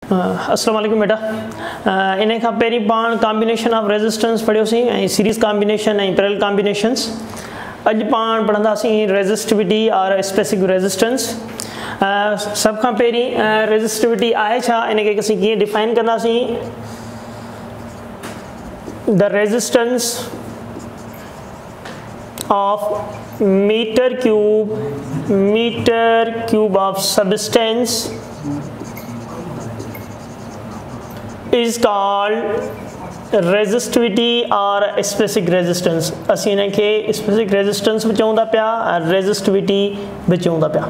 अस्सलाम वालेकुम बेटा। इन खां पहिरीं पाण कॉम्बिनेशन ऑफ रेजिस्टेंस पढ़ियोसीं ऐं सीरीज़ कॉम्बिनेशन ऐं पैरेलल कॉम्बिनेशंस। अॼु पाण पढ़ंदासीं रेजिस्टिविटी और स्पेसिफिक रेजिस्टेंस। सभ खां पहिरीं रेजिस्टिविटी आहे छा, इनखे असीं कीअं डिफाइन कंदासीं। The resistance of meter cube of substance is called resistivity or specific resistance। असीं इनखे specific resistance भी चऊं था पिया, resistivity भी चऊं था पिया।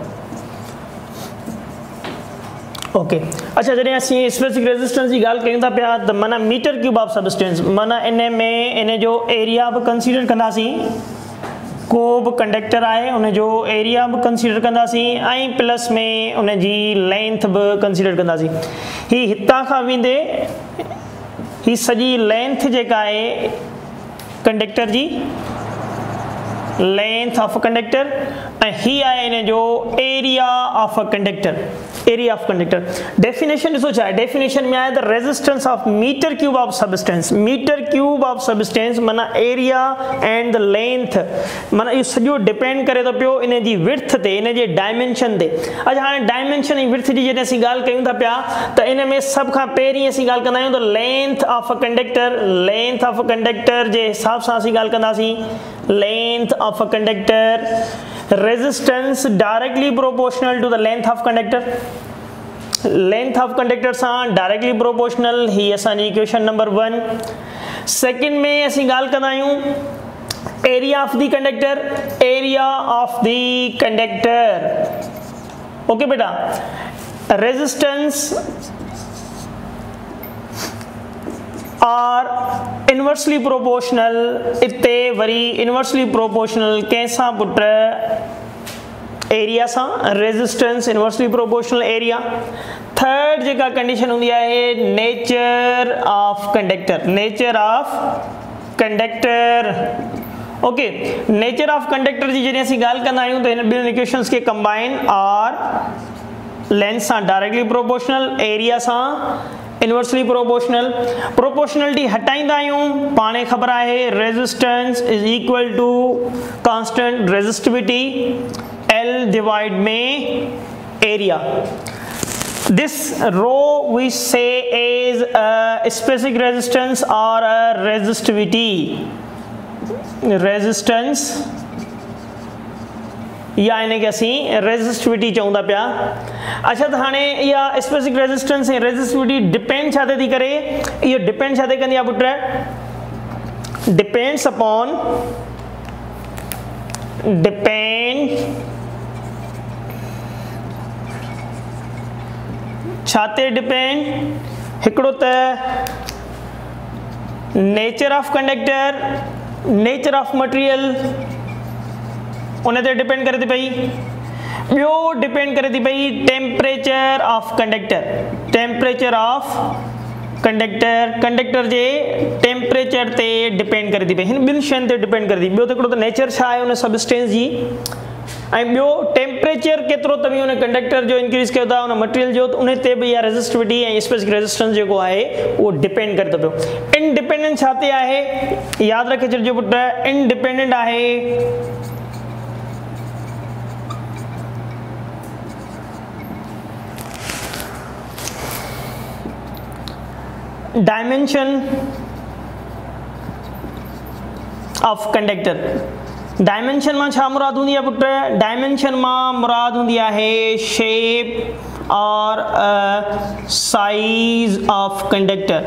ओके, अच्छा, जॾहिं असीं specific resistance जी ॻाल्हि कयूं था पिया त माना मीटर क्यूब ऑफ सबस्टेंस, माना इन में इन जो एरिया भी कंसीडर कंदासीं। को भी कंडक्टर आहे उन जो एरिया भी कंसीडर कंदासीं ऐं प्लस में उन जी लेंथ भी कंसीडर कंदासीं। ही हितां खां वेंदे ही सॼी लेंथ जेका आहे कंडक्टर जी, लेंथ ऑफ कंडक्टर, ऐं ही आहे इन जो area of conductor. Area of conductor definition ॾिसो छा आहे। डेफिनेशन में आहे the resistance of meter cube of substance. Meter cube of substance माना एरिया एंड द लेंथ, माना इहो सॼो डिपेंड करे थो पियो इन जी विड्थ ते, इन जे डायमेंशन ते। अच्छा, हाणे डायमेंशन ऐं विड्थ जी जॾहिं असीं ॻाल्हि कयूं था पिया त इन में सभ खां पहिरीं असीं ॻाल्हि कंदा आहियूं त length of a conductor. Length of a conductor जे हिसाब सां असीं ॻाल्हि कंदासीं। Length of a conductor, resistance directly proportional to the length of conductor. Length of conductor सां डायरेक्टली प्रोपोर्शनल, ही असांजी इक्वेशन नंबर 1। सेकंड में असीं ॻाल्हि कंदा आहियूं area of the conductor. Area of the conductor, okay बेटा। रेजिस्टेंस और इनवर्सली प्रोपोर्शनल, इते वरी इनवर्सली प्रोपोर्शनल कंहिंसां पुट एरिया सां। Resistance inversely proportional area. Third जेका कंडीशन हूंदी आहे nature of conductor. Nature of conductor, okay. Nature of conductor जी जॾहिं असीं ॻाल्हि कंदा आहियूं त हिन ॿिनि इक्वेशंस खे कंबाइन और लेंथ सां डायरेक्टली प्रोपोर्शनल, एरिया सां इनवर्सली प्रोपोर्शनल। प्रोपोर्शनलिटी हटाईंदा आहियूं, पाणे ख़बर आहे resistance is equal to constant resistivity L divide में area. This row we say is a specific resistance or a resistivity। Resistance या इनके असीं रेजिस्टिविटी चऊं था पिया। अच्छा, त हाणे इहा स्पेसिफिक रेजिस्टेंस ऐं रेजिस्टिविटी डिपेंड छा थी करे। इहो डिपेंड छा ते कंदी आहे पुट? डिपेंड्स अपॉन, डिपेंड छा ते डिपेंड? हिकिड़ो त nature of conductor, nature of material उन ते डिपेंड करे थी पई। ॿियो डिपेंड करे थी पई temperature of conductor. Temperature of conductor, conductor J temperature ते डिपेंड करे थी पई। हिन ॿिनि शयुनि ते डिपेंड करे थी। ॿियो त हिकिड़ो त नेचर छा आहे उन सबस्टेंस जी, ऐं ॿियो टेम्परेचर केतिरो तव्हीं उन कंडक्टर जो इंक्रीज़ कयो था, उन मटेरियल जो, उन ते बि इहा रेजिस्टिविटी ऐं स्पेसिफिक रेजिस्टेंस जेको आहे उहो डिपेंड करे थो पियो। इनडिपेंडेंट छा ते आहे? यादि रखे छॾिजो पुट, इनडिपेंडेंट आहे डायमेंशन ऑफ कंडक्टर। डायमेंशन मां छा मुराद हूंदी आहे पुट? डायमेंशन मां मुराद हूंदी आहे शेप और साइज ऑफ कंडक्टर।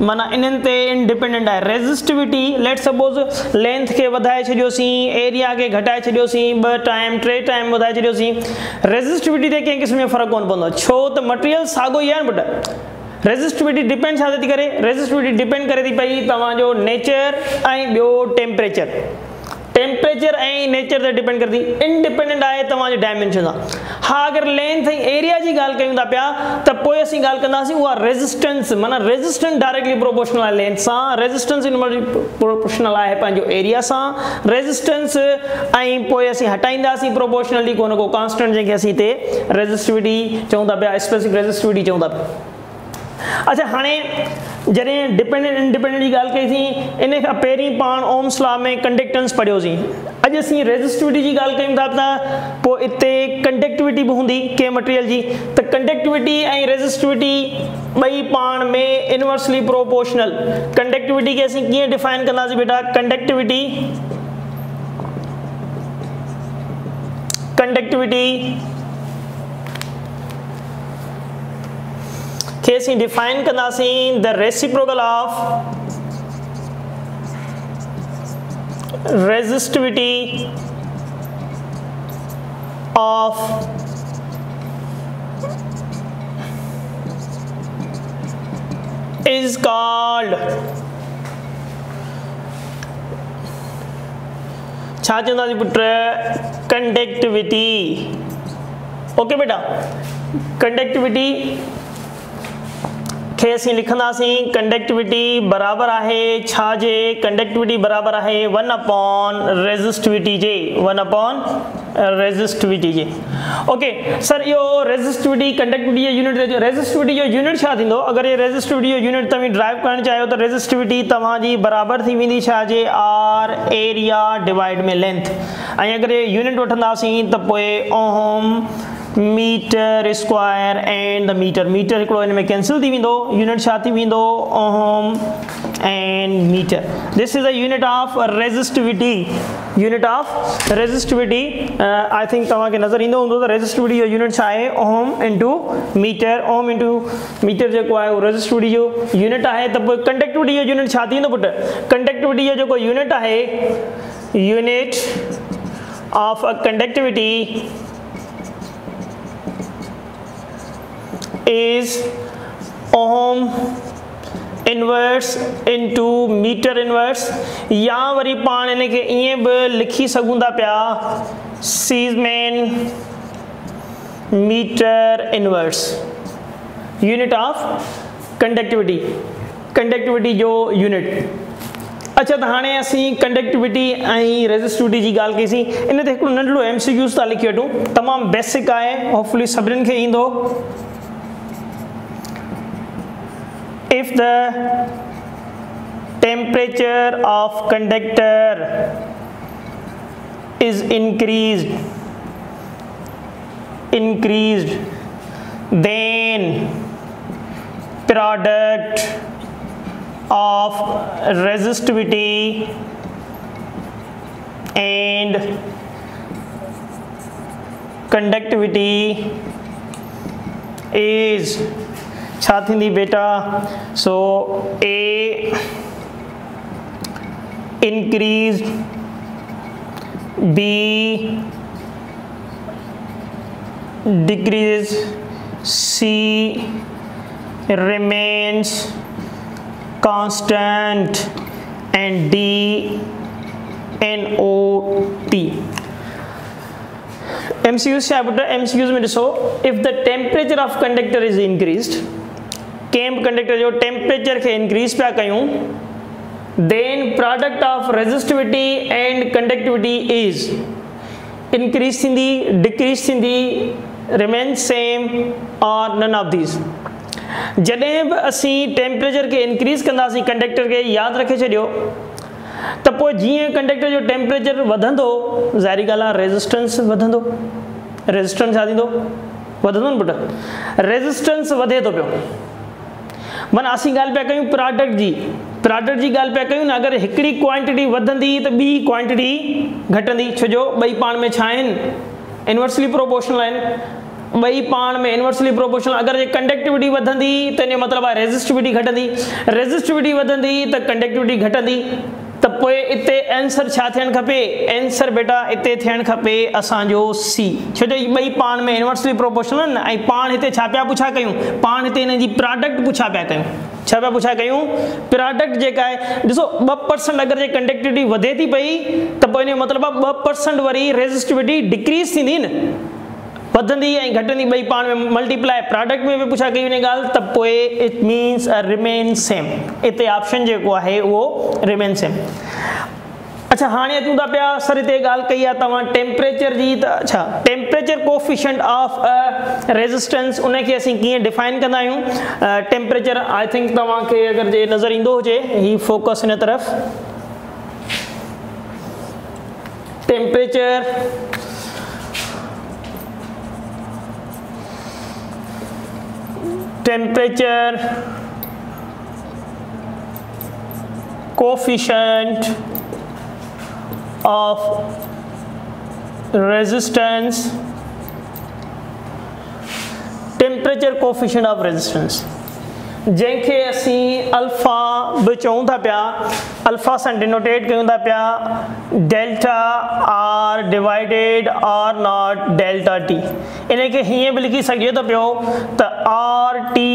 माना इन्हनि ते इंडिपेंडेंट आहे। रेजिस्टिविटी, लेट सपोज लेंथ खे वधाए छॾियोसीं, एरिया खे घटाए छॾियोसीं, 2 टाइम 3 टाइम वधाए छॾियोसीं, रेजिस्टिविटी ते कंहिं क़िस्म जो फ़र्क़ु कोन पवंदो, छो त मटेरियल साॻियो ई आहे न पुट। रेजिस्टिविटी डिपेंड छा थी करे? रेजिस्टिविटी डिपेंड करे थी पई तव्हांजो नेचर ऐं ॿियो टेम्परेचर। टेम्परेचर ऐं नेचर ते डिपेंड करे थी। इनडिपेंडेंट आहे तव्हांजे डायमेंशन सां। हा, अगरि लेंथ ऐं एरिया जी ॻाल्हि कयूं था पिया त पोइ असीं ॻाल्हि कंदासीं उहा रेजिस्टेंस, माना रेजिस्टेंस डायरेक्टली प्रोपोर्शनल आहे लेंथ सां, रेजिस्टेंस इनवर्सली प्रोपोर्शनल आहे पंहिंजो एरिया सां। रेजिस्टेंस ऐं पोइ असीं हटाईंदासीं प्रोपोर्शनली को न को कांस्टेंट जंहिंखे असीं हिते रेजिस्टिविटी चऊं था पिया, स्पेसिफिक रेजिस्टिविटी चऊं था पिया। अच्छा हाणे जॾहिं डिपेंडेंट इंडिपेंडेंट जी ॻाल्हि कईसीं इन खां पहिरीं पाण ओम्स लॉ में कंडक्टेंस पढ़ियोसीं। अॼु असीं रेजिस्टिविटी जी ॻाल्हि कयूं था त पोइ इते कंडक्टिविटी बि हूंदी कंहिं मटेरियल जी, त कंडक्टिविटी ऐं रेजिस्टिविटी ॿई पाण में इनवर्सली प्रोपोर्शनल। कंडक्टिविटी खे असीं कीअं डिफाइन कंदासीं बेटा? कंडक्टिविटी खे असीं डिफाइन कंदासीं the reciprocal of resistivity of is called छा चवंदासीं पुट? कंडक्टिविटी। ओके बेटा, कंडक्टिविटी खे असीं लिखंदासीं कंडक्टिविटी बराबर आहे छा जे? कंडक्टिविटी बराबर आहे 1 अपॉन रेजिस्टिविटी जे, 1 अपॉन रेजिस्टिविटी जे। ओके सर इहो रेजिस्टिविटी कंडक्टिविटी जो यूनिट, रेजिस्टिविटी जो यूनिट छा थींदो? अगर ये रेजिस्टिविटी जो यूनिट तव्हां ड्राइव करणु चाहियो त रेजिस्टिविटी तव्हांजी बराबर थी वेंदी छा जे? आर एरिया डिवाइड में लेंथ। ऐं अगर ये यूनिट वठंदासीं त पोइ ohm meter square and the meter, meter हिकिड़ो इन में कैंसिल थी वेंदो, यूनिट छा थी वेंदो? Ohm and meter. This is a unit of resistivity, unit of resistivity. I think तव्हांखे नज़र ईंदो हूंदो त रेजिस्टिविटी जो यूनिट छा आहे? Ohm into meter. Ohm into meter जेको आहे उहो रेजिस्टिविटी जो यूनिट आहे। त पोइ कंडक्टिविटी जो यूनिट छा थींदो पुट? कंडक्टिविटी जो जेको यूनिट आहे, unit of a conductivity is ohm inverse into meter inverse, या वरी पाण इन खे ईअं बि लिखी सघूं था पिया siemens meter inverse, unit of conductivity, conductivity जो यूनिट। अच्छा त हाणे असीं कंडक्टिविटी ऐं रेजिस्टिविटी जी ॻाल्हि कईसीं। इन ते हिकिड़ो नंढड़ो MCQs था लिखी वठूं, तमामु बेसिक आहे, होपफुली सभिनीनि खे ईंदो। If the temperature of conductor is increased, then product of resistivity and conductivity is छा थींदी बेटा? सो A increased, B decreases, C remains constant, and D NOT। MCQs छा बेटा? MCQs में ॾिसो, if the temperature of conductor is increased, came conductor जो temperature खे increase पिया कयूं, then product of resistivity and conductivity is increase थींदी, decrease थींदी, remain same or none of these। जॾहिं बि असीं टेम्परेचर खे इंक्रीज कंदासीं कंडक्टर खे, यादि रखे छॾियो त पोइ जीअं कंडक्टर जो टेम्परेचर वधंदो, ज़ाहिरी ॻाल्हि आहे रेजिस्टेंस वधंदो। रेजिस्टेंस छा थींदो? वधंदो न पुट, रेजिस्टेंस वधे थो पियो। माना असीं ॻाल्हि पिया कयूं प्रोडक्ट जी, प्रोडक्ट जी ॻाल्हि पिया कयूं न। अगरि हिकिड़ी क्वांटिटी वधंदी त ॿी क्वांटिटी घटंदी, छो जो ॿई पाण में छा आहिनि? इनवर्सली प्रोपोर्शनल आहिनि। ॿई पाण में इनवर्सली प्रोपोर्शनल। अगरि ये कंडक्टिविटी वधंदी त इन जो मतिलबु आहे रेजिस्टिविटी घटंदी, रेजिस्टिविटी वधंदी त कंडक्टिविटी घटंदी। त पोइ इते आंसर छा थियणु खपे? आंसर बेटा इते थियणु खपे असांजो C, छो जो ॿई पाण में इनवर्सली प्रोपोर्शनल आहिनि। ऐं पाण हिते छा पिया पुछा कयूं? पाण हिते हिन जी प्रोडक्ट पुछा पिया कयूं। छा पिया पुछा कयूं? प्रोडक्ट जेका आहे, ॾिसो 2% अगरि जे कंडक्टिविटी वधे थी पई त पोइ इन जो मतिलबु आहे 2% वरी रेजिस्टिविटी डिक्रीज़ थींदी न, वधंदी ऐं घटंदी, ॿई पाण में मल्टीप्लाई। प्रोडक्ट में बि पुछा कई वञे ॻाल्हि त पोइ इट मीन्स रिमेन सेम। इते ऑप्शन जेको आहे उहो रिमेन सेम। अच्छा अच्छा हाणे अचूं था पिया सर हिते ॻाल्हि कई आहे तव्हां टेम्परेचर जी त अच्छा टेम्परेचर कोफिशिएंट ऑफ रेजिस्टेंस उनखे असीं कीअं डिफाइन कंदा आहियूं टेम्परेचर आई थिंक तव्हांखे अगरि जे नज़र ईंदो हुजे ही फोकस हिन तरफ़ temperature coefficient of resistance temperature coefficient of resistance जैसे असी अल्फा भी चऊं था पिया अल्फा से डिनोटेट कयूं था पिया delta R divided R not delta T इनके हीअं भी लिखी सघे तो पियो त R T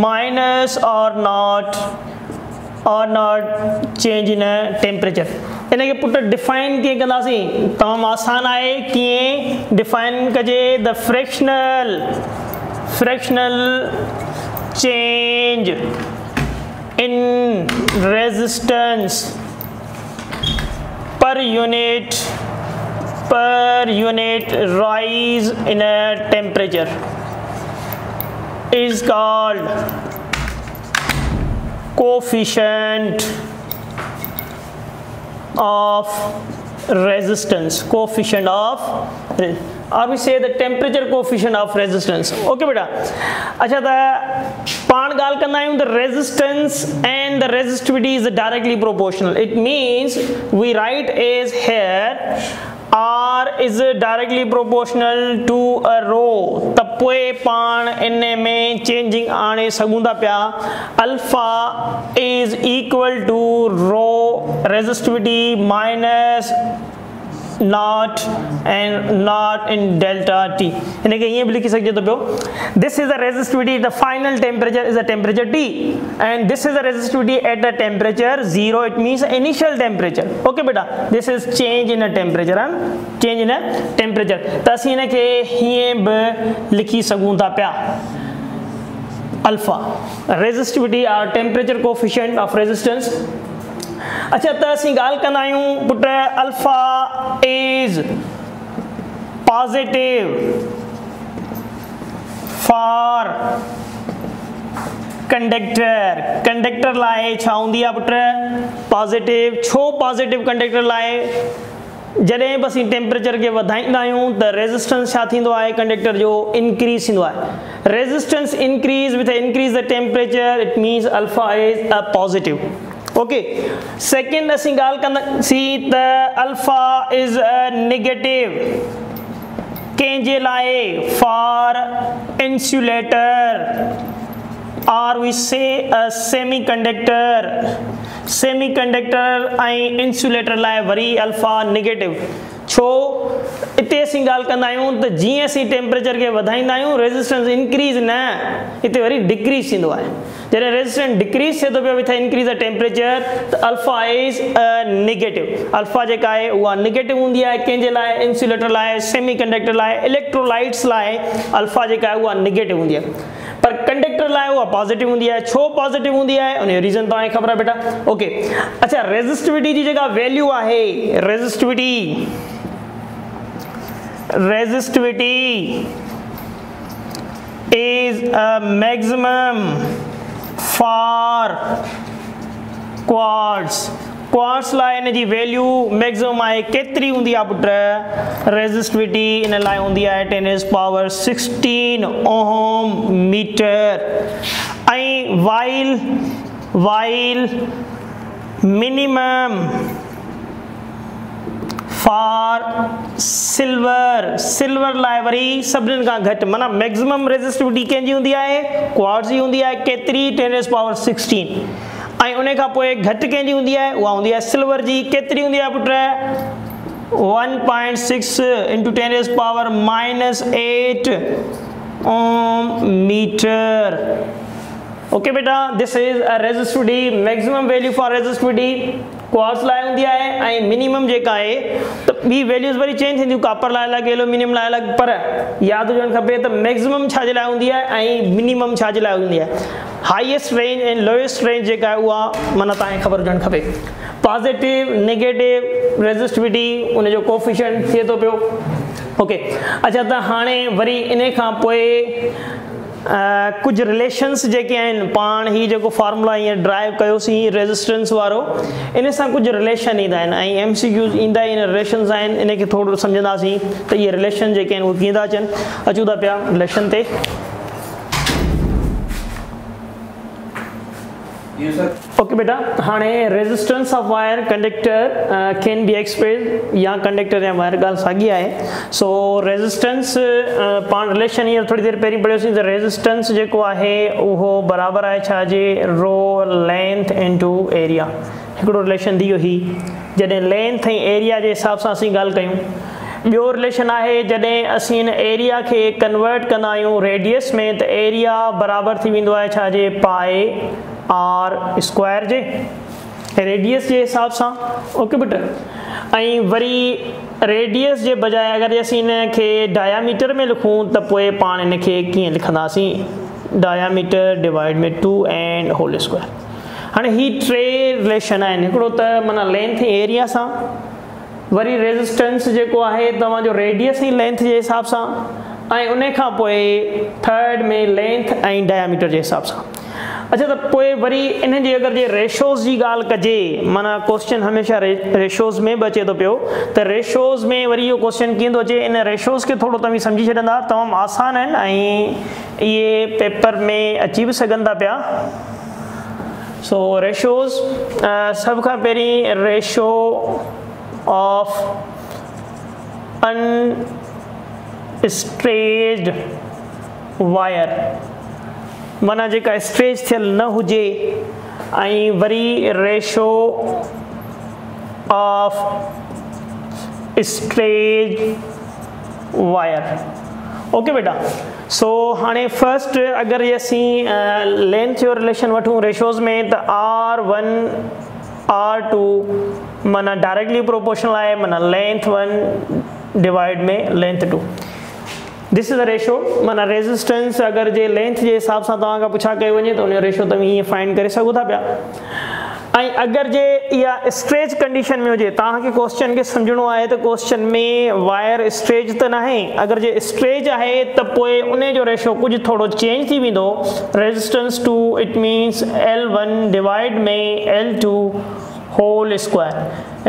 minus R not change in temperature इनके पुट डिफाइन किए कंदासीं तमाम आसान है किए डिफाइन कजे the fractional change in resistance per unit rise in a temperature is called coefficient of resistance or we say the temperature coefficient of resistance okay beta acha the pan gal karna hai the resistance and the resistivity is directly proportional it means we write as here R is directly proportional to a rho तपोए पान इन्ने में changing आने सगुंदा प्या alpha is equal to rho resistivity minus not and not in delta t इनके ये भी लिखी सकते तो पियो this is the resistivity the final temperature is the temperature T and this is the resistivity at the temperature 0 it means initial temperature okay beta this is change in a temperature and change in a temperature तो असी इनके ये भी लिखी सकूंता प्या alpha resistivity or temperature coefficient of resistance अच्छा तो असी गाल कंदा आहियूं put alpha is positive for conductor लाए छा हूंदी आहे पुट पॉजिटिव छो पॉजिटिव कंडक्टर लाए जॾहिं बि असीं टेम्परेचर खे वधाईंदा आहियूं त रेजिस्टेंस छा थींदो आहे कंडक्टर जो इंक्रीज थींदो आहे resistance increase with increase the temperature it means alpha is a positive okay second असीं ॻाल्हि कंदासीं त अल्फा इज अ नेगेटिव कंहिंजे लाइ फॉर इंसुलेटर और वी से अ सेमीकंडक्टर ऐं इंसुलेटर लाइ वरी अल्फा नेगेटिव छो इते असीं ॻाल्हि कंदा आहियूं त जीअं असीं टेम्परेचर खे वधाईंदा आहियूं रेजिस्टेंस इंक्रीज न हिते वरी डिक्रीज थींदो आहे जॾहिं रेजिस्टेंस डिक्रीज थिए थो पियो विथ इंक्रीज द टेम्परेचर त अल्फा इज नेगेटिव अल्फा जेका आहे उहा नेगेटिव हूंदी आहे कंहिंजे लाइ इंसुलेटर लाइ सेमीकंडक्टर लाइ इलेक्ट्रोलाइट्स लाइ अल्फा जेका आहे उहा नेगेटिव हूंदी आहे पर कंडक्टर लाइ उहा पॉजिटिव हूंदी आहे छो पॉजिटिव हूंदी आहे उन जो रीज़न तव्हांखे ख़बर आहे बेटा ओके अच्छा रेजिस्टिविटी जी जेका वैल्यू आहे resistivity is a maximum for quartz लाइ इन जी वैल्यू मैक्सिमम आहे केतिरी हूंदी आहे पुट रेजिस्टिविटी इन लाइ हूंदी आहे 10⁻16 ओम मीटर ऐं वाइल मिनिमम फॉर सिल्वर लाइ वरी सभिनीनि खां घटि माना मैक्सिमम रेजिस्टिविटी कंहिंजी हूंदी आहे क्वार्ट्ज़ जी हूंदी आहे केतिरी 10⁻16 ऐं उन खां पोइ घटि कंहिंजी हूंदी आहे उहा हूंदी आहे सिल्वर जी केतिरी हूंदी आहे पुट 1.6 × 10⁻−8 ओम मीटर ओके बेटा this is a resistivity maximum value for resistivity quartz लाइ हूंदी आहे ऐं मिनिमम जेका आहे त ॿी वैल्यूज़ वरी चेंज थींदियूं कॉपर लाइ अलॻि एल्यूमिनियम लाइ अलॻि पर यादि हुजणु खपे त मैक्सिमम छाजे लाइ हूंदी आहे ऐं मिनिमम छाजे लाइ हूंदी आहे हाईएस्ट रेंज ऐं लोएस्ट रेंज जेका आहे उहा माना तव्हांखे ख़बर हुजणु खपे पॉजिटिव नेगेटिव रेजिस्टिविटी उन जो कोफिशिएंट थिए थो पियो। ओके अच्छा, त हाणे वरी इन खां पोइ कुछ रिलेशन्स जेके आहिनि, पाण ही जेको फार्मूला हीअं ड्राइव कयोसीं रेजिस्टेंस वारो, इन सां कुछ रिलेशन ईंदा आहिनि ऐं MCQs ईंदा इन रिलेशन्स आहिनि, इन खे थोरो सम्झंदासीं त इहे रिलेशन जेके आहिनि उहे कीअं था अचनि। अचूं था पिया रिलेशन ते। ओके बेटा, हाणे resistance of wire conductor can be express, या कंडक्टर या वायर ॻाल्हि साॻी आहे। सो रेजिस्टेंस पाण रिलेशन हींअर थोरी देरि पहिरीं पढ़ियोसीं त रेजिस्टेंस जेको आहे उहो बराबरि आहे छा जे रो लेंथ इनटू एरिया। हिकिड़ो रिलेशन थी वियो ही, जॾहिं लेंथ ऐं एरिया जे हिसाब सां असीं ॻाल्हि कयूं। ॿियो रिलेशन आहे जॾहिं असीं इन एरिया खे कन्वर्ट कंदा आहियूं रेडियस में, त एरिया बराबरि थी वेंदो आहे छा जे पाए आर स्क्वायर जे रेडियस जे हिसाब सां। ओके बेटा, ऐं वरी रेडियस जे बजाय अगरि असीं इन खे डायामीटर में लिखूं त पोइ पाण इन खे कीअं लिखंदासीं, डायामीटर डिवाइड में 2 एंड होल स्क्वायर। हाणे ही टे रिलेशन आहिनि, हिकिड़ो त माना लेंथ ऐं एरिया सां, वरी रेजिस्टेंस जेको आहे तव्हांजो रेडियस ऐं लेंथ जे हिसाब सां, ऐं उन खां पोइ थर्ड में लेंथ ऐं डायामीटर जे हिसाब सां। अच्छा, त पोइ वरी इन जी अगरि जे रेशोज़ जी ॻाल्हि कजे, माना क्वेश्चन हमेशह रेशोज़ में बि अचे थो पियो, त रेशोज़ में वरी इहो क्वेश्चन कीअं थो अचे। इन रेशोज़ खे थोरो तव्हां सम्झी छॾंदा, तमामु आसान आहिनि ऐं इहे पेपर में अची बि सघनि था पिया। सो रेशोज़, सभ खां पहिरीं रेशो ऑफ अनस्ट्रेच्ड वायर, माना जेका स्ट्रेच थियल न हुजे, ऐं worry ratio of stretch wire. Okay बेटा, सो हाणे फर्स्ट अगरि असीं लेंथ जो रिलेशन वठूं रेशोज़ में, त R1 R2 माना डायरेक्टली प्रोपोर्शनल आहे, माना लेंथ 1 डिवाइड में length 2। This is the ratio, माना रेजिस्टेंस अगरि जे लेंथ जे हिसाब सां तव्हां खां पुछा कयो वञे त उन जो रेशो तव्हां हीअं फाइंड करे सघो था पिया। ऐं अगरि जे इहा स्ट्रेच कंडीशन में हुजे, तव्हांखे क्वेश्चन खे सम्झणो आहे त क्वेश्चन में वायर स्ट्रेच त नाहे, अगरि जे स्ट्रेच आहे त पोइ उन जो रेशो कुझु थोरो चेंज थी वेंदो। Resistance to it means L1 divide में L2 होल स्क्वायर।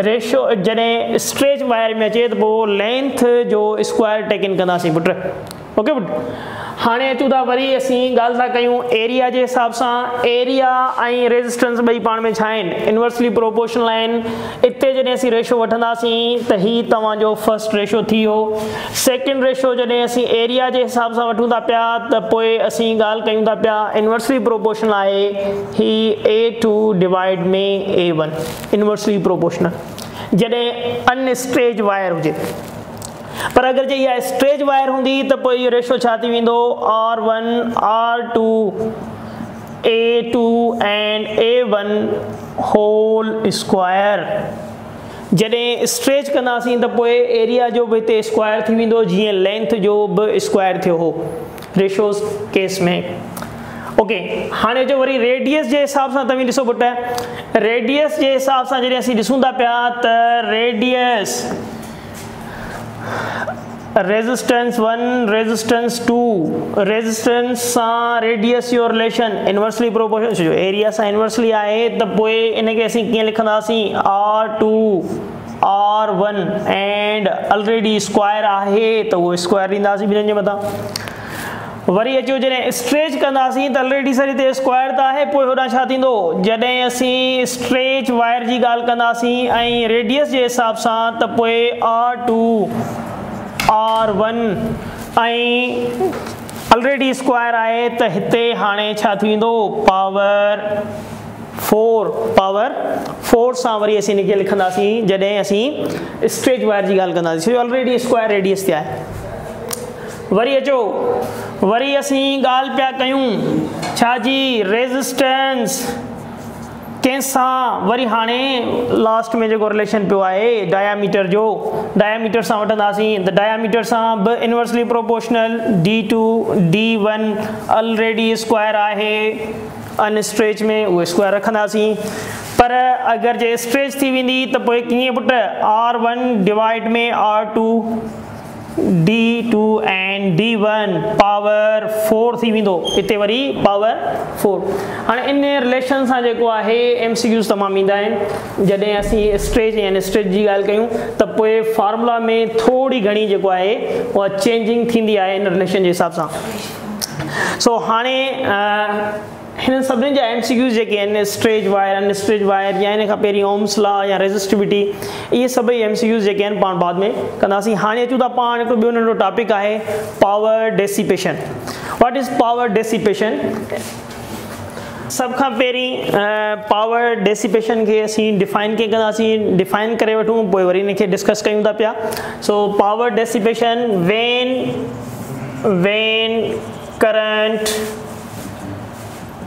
रेशो जॾहिं स्ट्रेच वायर में अचे त पोइ लेंथ जो स्क्वायर टेकन कंदासीं पुट। ओके पुट, हाणे अचूं था वरी असीं ॻाल्हि था कयूं एरिया जे हिसाब सां। एरिया ऐं रेजिस्टेंस ॿई पाण में छा आहिनि, इनवर्सली प्रोपोर्शनल आहिनि। इते जॾहिं असीं रेशो वठंदासीं त ही तव्हांजो फर्स्ट रेशो थी वियो। सेकेंड रेशो जॾहिं असीं एरिया जे हिसाब सां वठूं था पिया त पोइ असीं ॻाल्हि कयूं था पिया इनवर्सली प्रोपोर्शनल आहे ही A2 डिवाइड में A1 इनवर्सली प्रोपोर्शनल जॾहिं अनस्ट्रेच वायर हुजे। पर अगरि जे इहा स्ट्रेच वायर हूंदी त पोइ इहो रेशो छा थी वेंदो, R1 R2 A2 and A1 whole square. जॾहिं स्ट्रेच कंदासीं त पोइ एरिया जो बि हिते स्क्वायर थी वेंदो, जीअं लेंथ जो बि स्क्वायर थियो हो रेशोज़ केस में। ओके, हाणे जो वरी रेडियस जे हिसाब सां तव्हां ॾिसो पुट, रेडियस जे हिसाब सां जॾहिं असीं ॾिसूं था पिया त रेडियस रेजिस्टेंस 1 रेजिस्टेंस 2 रेजिस्टेंस सां रेडियस जो रिलेशन इनवर्सली प्रोपोर्शनल, जो एरिया सां इनवर्सली आहे त पोइ इनखे असीं कीअं लिखंदासीं R2 R1 and already square आहे त उहो स्क्वायर ॾींदासीं ॿिन्हिनि जे मथां। वरी अचो जॾहिं स्ट्रेच कंदासीं त ऑलरेडी सर हिते स्क्वायर त आहे, पोइ होॾां छा थींदो, जॾहिं असीं स्ट्रेच वायर जी ॻाल्हि कंदासीं ऐं रेडियस जे हिसाब सां त पोइ R2 R1 ऐं ऑलरेडी स्क्वायर आहे त हिते हाणे छा थी वेंदो, पावर 4 सां वरी असीं हिनखे लिखंदासीं जॾहिं असीं स्ट्रेच वायर जी ॻाल्हि कंदासीं, ऑलरेडी स्क्वायर रेडियस ते आहे। वरी अचो वरी असीं ॻाल्हि पिया कयूं छा जी, रेजिस्टेंस कंहिंसां, वरी हाणे लास्ट में जेको रिलेशन पियो आहे डायामीटर जो, डायामीटर सां वठंदासीं त डायामीटर सां बि inversely proportional D2 D1 already square आहे अनस्ट्रेच में, उहो स्क्वायर रखंदासीं। पर अगर जे स्ट्रेच थी वेंदी त पोइ कीअं पुट R1 डिवाइड में R2 D2 and D1 power 4 थी वेंदो, इते वरी पावर 4। हाणे इन रिलेशन सां जेको आहे MCQs तमामु ईंदा आहिनि जॾहिं असीं स्ट्रेच यानी स्ट्रेच जी ॻाल्हि कयूं त पोइ फार्मूला में थोरी घणी जेको आहे उहा चेंजिंग थींदी आहे इन रिलेशन जे हिसाब सां। सो हाणे हिन सभिनी जा MCQs जेके आहिनि स्ट्रेच वायर अनस्ट्रेच वायर या इन खां पहिरीं ओम्स लॉ या रेजिस्टिविटी, इहे सभई MCQs जेके आहिनि पाण बाद में कंदासीं। हाणे अचूं था पाण हिकिड़ो ॿियो नंढो टॉपिक आहे power dissipation. What is power dissipation? सब खां पहिरीं पावर डेसिपेशन खे असीं डिफाइन कीअं कंदासीं, डिफाइन करे वठूं पोइ वरी इनखे डिस्कस कयूं था पिया। So power dissipation when current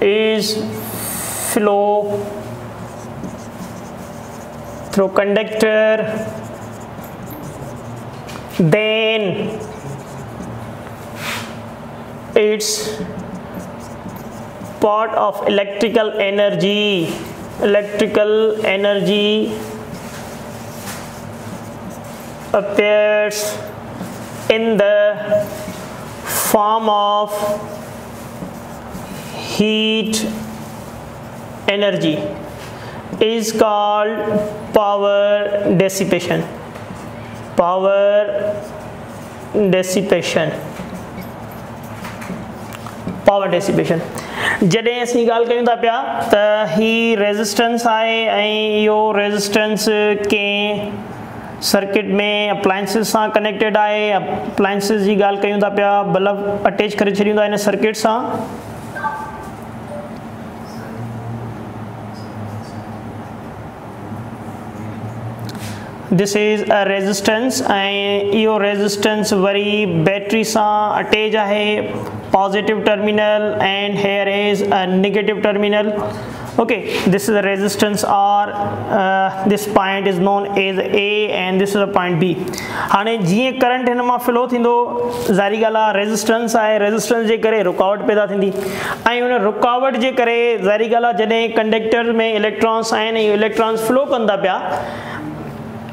is flow through conductor, then it's part of electrical energy appears in the form of heat energy is called power dissipation. Power dissipation. जॾहिं असीं ॻाल्हि कयूं था पिया त ही रेजिस्टेंस आहे ऐं इहो रेजिस्टेंस कंहिं सर्किट में अप्लायंसिस सां कनेक्टेड आहे। अप्लायंसिस जी ॻाल्हि कयूं था पिया, बल्ब अटैच करे छॾींदा हिन सर्किट सां। दिस इज़ अ रेजिस्टेंस ऐं इहो रेजिस्टेंस वरी बैटरी सां अटैच आहे, positive terminal and here is a negative terminal. Okay, this is the resistance R, this point is known as A and this is the point B। हाणे जीअं current हिन मां flow थींदो, ज़ाहिरी ॻाल्हि आहे resistance आहे, रेजिस्टेंस जे करे रुकावट पैदा थींदी ऐं उन रुकावट जे करे ज़ाहिरी ॻाल्हि आहे जॾहिं कंडक्टर में इलेक्ट्रॉन्स आहिनि, इहे इलेक्ट्रॉन्स फ्लो कंदा पिया,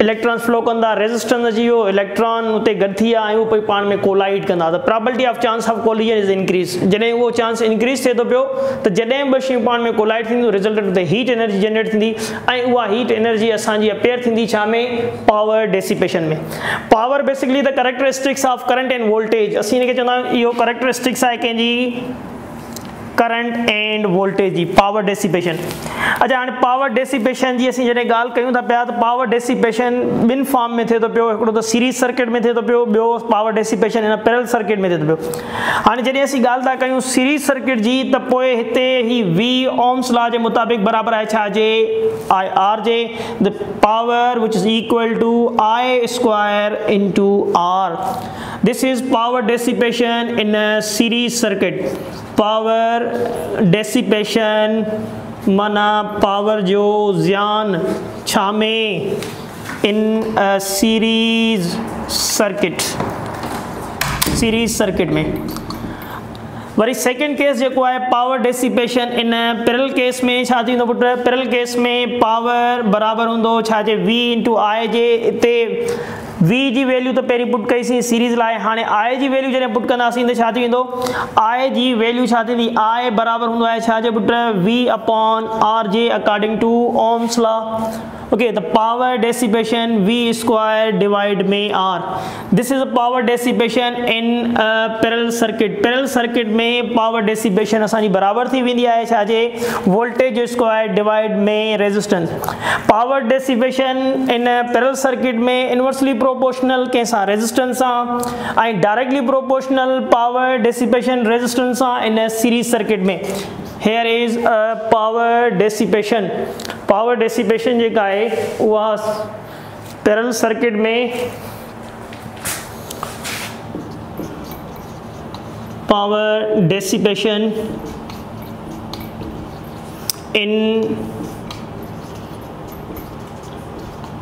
इलेक्ट्रॉन्स फ्लो कंदा, रेजिस्टेंस अची वियो, इलेक्ट्रॉन उते गॾु थी विया ऐं उहे पोइ पाण में कोलाइड कंदा, त probability of chance of collision is increase. जॾहिं उहो चांस इंक्रीज थिए थो पियो त जॾहिं ॿ शयूं पाण में कोलाइड थींदियूं रिजल्टेंट उते हीट एनर्जी जनरेट थींदी ऐं उहा हीट एनर्जी असांजी अपेयर थींदी छा में, पावर डेसिपेशन में। Power basically the characteristics of current and voltage, असीं हिनखे चवंदा आहियूं इहो कैरेक्टरिस्टिक्स आहे कंहिंजी करंट एंड वोल्टेज जी, पावर डेसिपेशन। अच्छा हाणे पावर डेसिपेशन जी असीं जॾहिं ॻाल्हि कयूं था पिया त पावर डेसिपेशन ॿिनि फॉर्म में थिए थो पियो, हिकिड़ो त सीरीज सर्किट में थिए थो पियो, ॿियो पावर डेसिपेशन हिन पैरेलल सर्किट में थिए थो पियो। हाणे जॾहिं असीं ॻाल्हि था कयूं सीरीज सर्किट जी त पोइ हिते ही V ओम्स लॉ जे मुताबिक़ बराबरि आहे छा जे, R जे, the power which is equal to I square into R। This is power dissipation in a series circuit. Power dissipation माना पावर जो ज़ियान छा में, इन सीरीज सर्किट में। वरी सेकेंड केस जेको आहे power dissipation in parallel case में छा थींदो पुट, पैरेलल केस में पावर बराबरि हूंदो छा जे V इंटू I जे। इते V जी वैल्यू त पहिरीं पुट कईसीं सीरीज़ लाइ, हाणे I जी वैल्यू जॾहिं पुट कंदासीं त छा थी वेंदो, I जी वैल्यू छा थींदी, I बराबरि हूंदो आहे छा जे पुट V अपॉन R जे according to Ohm's law. Okay, the power dissipation V square divide में R. This is a power dissipation in parallel circuit. Parallel circuit में power dissipation असांजी बराबर थी वेंदी आहे छा जे, voltage square divide में resistance। Power dissipation in parallel circuit में inversely proportional कंहिंसां resistance सां ऐं directly proportional power dissipation resistance सां in series circuit में। Here is a power dissipation। Power dissipation जेका आहे उहा पैरेलल सर्किट में power dissipation in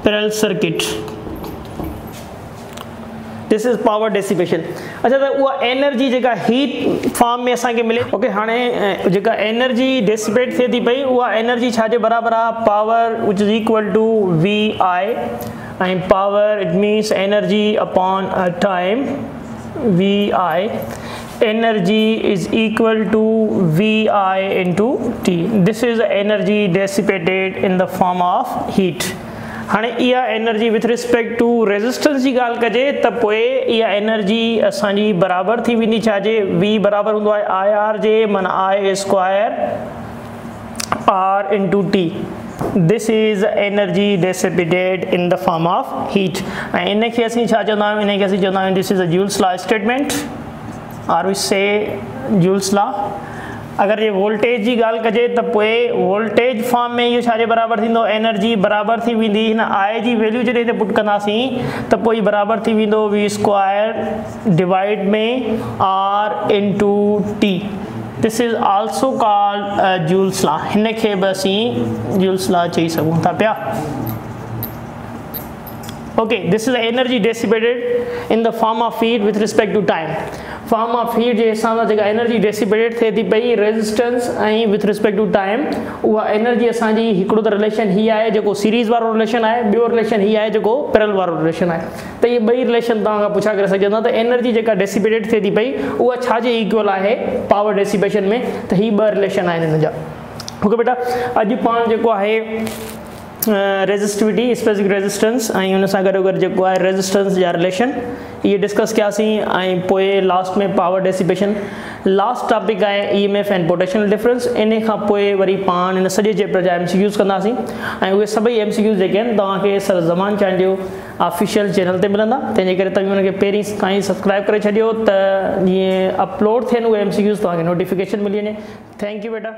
parallel circuit. This is power dissipation. अच्छा त उहा एनर्जी जेका हीट फॉर्म में असांखे मिले, ओके हाणे जेका एनर्जी डेसिपेट थिए थी पई उहा एनर्जी छाजे बराबरि आहे, power which is equal to V I, ऐं power it means energy upon time V I, energy is equal to Vi into T. This is energy dissipated in the form of heat. हाणे इहा energy with respect to resistance जी ॻाल्हि कजे त पोइ इहा energy असांजी बराबरि थी वेंदी छाजे, V बराबरि हूंदो आहे आई आर जे, माना I square R into T. This is energy dissipated in the form of heat. ऐं इनखे असीं छा चवंदा आहियूं, इनखे असीं चवंदा आहियूं this is a Joule's law statement, or we say Joule's law. अगर ये वोल्टेज जी ॻाल्हि कजे त पोइ वोल्टेज फॉर्म में इहो छाजे बराबरि थींदो, एनर्जी बराबरि थी वेंदी हिन आई जी वैल्यू जॾहिं हिते पुट कंदासीं त पोइ बराबरि थी वेंदो वी स्क्वायर डिवाइड में R into T. This is also called Joule's law. हिनखे बि असीं जूल्स लॉ चई सघूं था पिया। Okay, this is energy dissipated in the form of heat with respect to time. Form of heat जे हिसाब सां जेका एनर्जी डेसिपेटेड थिए थी पई रेजिस्टेंस ऐं विथ रिस्पेक्ट टू टाइम, उहा एनर्जी असांजी हिकिड़ो त रिलेशन ही आहे जेको सीरीज़ वारो रिलेशन आहे, ॿियो रिलेशन ही आहे जेको पैरेलल वारो रिलेशन आहे। त इहे ॿई रिलेशन तव्हां खां पुछा करे सघंदा त एनर्जी जेका डेसिपेटेड थिए थी पई उहा छाजे इक्वल आहे पावर डेसिपेशन में, त ही ॿ रिलेशन आहिनि हिन जा। ओके बेटा, अॼु पाण जेको आहे रेजिस्टिविटी, स्पेसिफिक रेजिस्टेंस ऐं हुन सां गॾो गॾु जेको आहे रेजिस्टेंस जा रिलेशन इहे डिस्कस कयासीं, ऐं पोइ लास्ट में पावर डेसिपेशन। लास्ट टॉपिक आहे EMF एंड पोटेंशियल डिफरेंस। इन खां पोइ वरी पाण हिन सॼे चैप्टर जा MCQs कंदासीं, ऐं उहे सभई MCQs जेके आहिनि तव्हांखे सर ज़मान चैनल जो ऑफिशियल चैनल ते मिलंदा, तंहिंजे करे तव्हां हुनखे पहिरीं खां ई सब्सक्राइब करे छॾियो त जीअं अपलोड थियनि उहे MCQs तव्हांखे नोटिफिकेशन मिली वञे। थैंक यू बेटा।